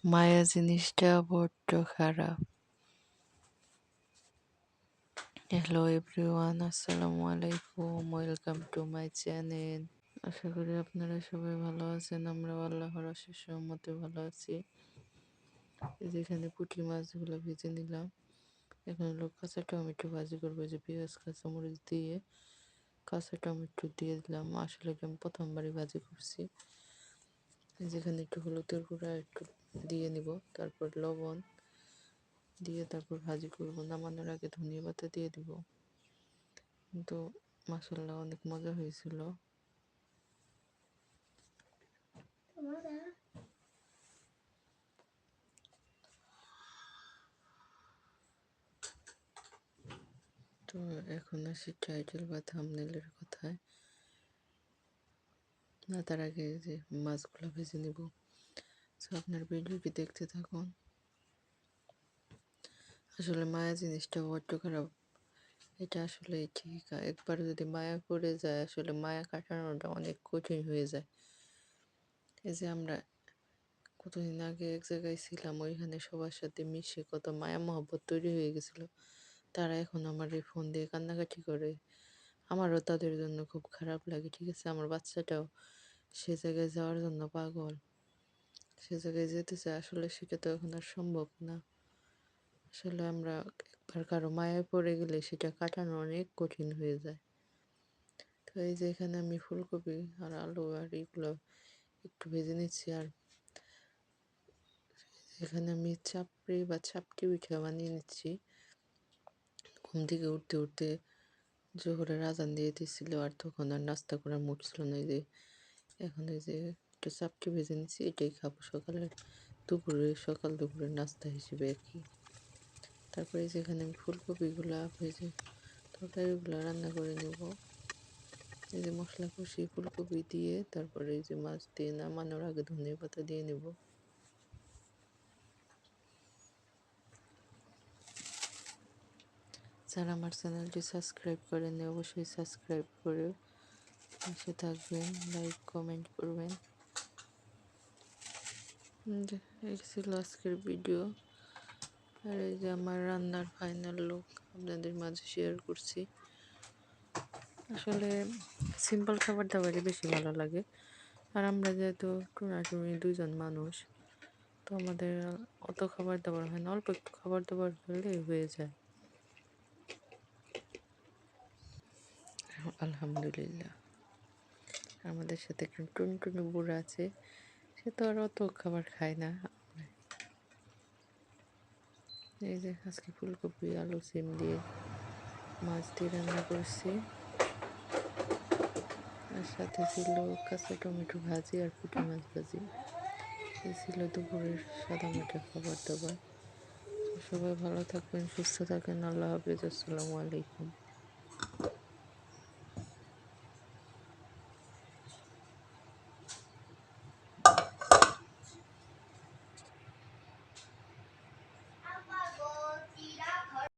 মায়া জিনিসটা বড্ড খারাপ। হ্যালো এভরিওয়ান, আসসালামু আলাইকুম, ওয়েলকাম টু মাই চ্যানেল। আশা করি আপনারা সবাই ভালো আছেন। আমরা আল্লাহর অশেষ রহমতে ভালো আছি। যেখানে পুঁটি মাছগুলো ভেজে নিলাম, এখন হলো কাঁচা টমেটো ভাজি করবো, যে পেঁয়াজ কাঁচামরিচ দিয়ে কাঁচা টমেটো দিয়ে দিলাম। আসলে আমি প্রথমবারই ভাজি করছি। যেখানে একটু হলুদের গুঁড়া একটু দিয়ে নিব, তারপর লবণ দিয়ে তারপর ভাজি করব। নামানোর আগে ধনিয়া পাতা দিয়ে দিব। কিন্তু মাশাআল্লাহ অনেক মজা হয়েছিল। তো এখন আসি টাইটেল বা থাম্বনেলের কথায়। না, তার আগে যে মাছগুলো ভেজে নিব। তো আপনার ভিডিওটি দেখতে থাকুন। আসলে মায়া জিনিসটা বড্ড খারাপ। এটা আসলে ঠিক, একবার যদি মায়া পড়ে যায় আসলে মায়া কাটানোটা অনেক কঠিন হয়ে যায়। এই যে আমরা কতদিন আগে এক জায়গায় ছিলাম, ওইখানে সবার সাথে মিশে কত মায়া মহব্বত তৈরি হয়ে গেছিল। তারা এখন আমার এই ফোন দিয়ে কান্নাকাটি করে। আমারও তাদের জন্য খুব খারাপ লাগে, ঠিক আছে। আমার বাচ্চাটাও সে জায়গায় যাওয়ার জন্য পাগল, সে জায়গায় যেতে চায়। আসলে সেটা তো এখন আর সম্ভব না। আসলে আমরা একবার কারো মায়ায় পড়ে গেলে সেটা কাটানো অনেক কঠিন হয়ে যায়। তো এই যে এখানে আমি ফুলকপি আর আলু আর এগুলো একটু ভেজে নিচ্ছি। আর এখানে আমি চাপড়ি বা চাপটি পিঠা বানিয়ে নিচ্ছি। ঘুম থেকে উঠতে উঠতে জোহরের আজান দিয়ে দিচ্ছিল, আর তখন আর নাস্তা করার মুড ছিল না। এই যে এখন এই যে একটু চাপটি ভেজে নিচ্ছি, এটাই খাবো সকালের দুপুরে, সকাল দুপুরের নাস্তা হিসেবে আর কি। তারপরে যেখানে আমি ফুলকপিগুলা ভেজে তরকারিগুলো রান্না করে নেব। এই যে মশলা কষিয়ে ফুলকপি দিয়ে তারপরে এই যে মাছ দিয়ে নামানোর আগে ধনিয়া পাতা দিয়ে নেব। যারা আমার চ্যানেলটি সাবস্ক্রাইব করেন অবশ্যই সাবস্ক্রাইব করে পাশে থাকবেন, লাইক কমেন্ট করবেন। এই ছিল আজকের ভিডিও। আর এই যে আমার রান্নার ফাইনাল লুক আপনাদের মাঝে শেয়ার করছি। আসলে সিম্পল খাবার দাবারই বেশি ভালো লাগে। আর আমরা যেহেতু টুনাটুনি দুইজন মানুষ, তো আমাদের অত খাবার দাবার হয় না, অল্প একটু খাবার দাবার হলে হয়ে যায়। আলহামদুলিল্লাহ। আমাদের সাথে একটু টুনটুনি বুড়া আছে, সে তো আর অত খাবার খায় না। এই যে আজকে ফুলকপি আলু সিম দিয়ে মাছ দিয়ে রান্না করছি। আর সাথে ছিল কাঁচা টমেটো ভাজি আর পুঁটি মাছ ভাজি। এই ছিল দুপুরের সাদামাটা খাবার দাবার। সবাই ভালো থাকবেন, সুস্থ থাকেন। আল্লাহ হাফিজ, আসসালামু আলাইকুম।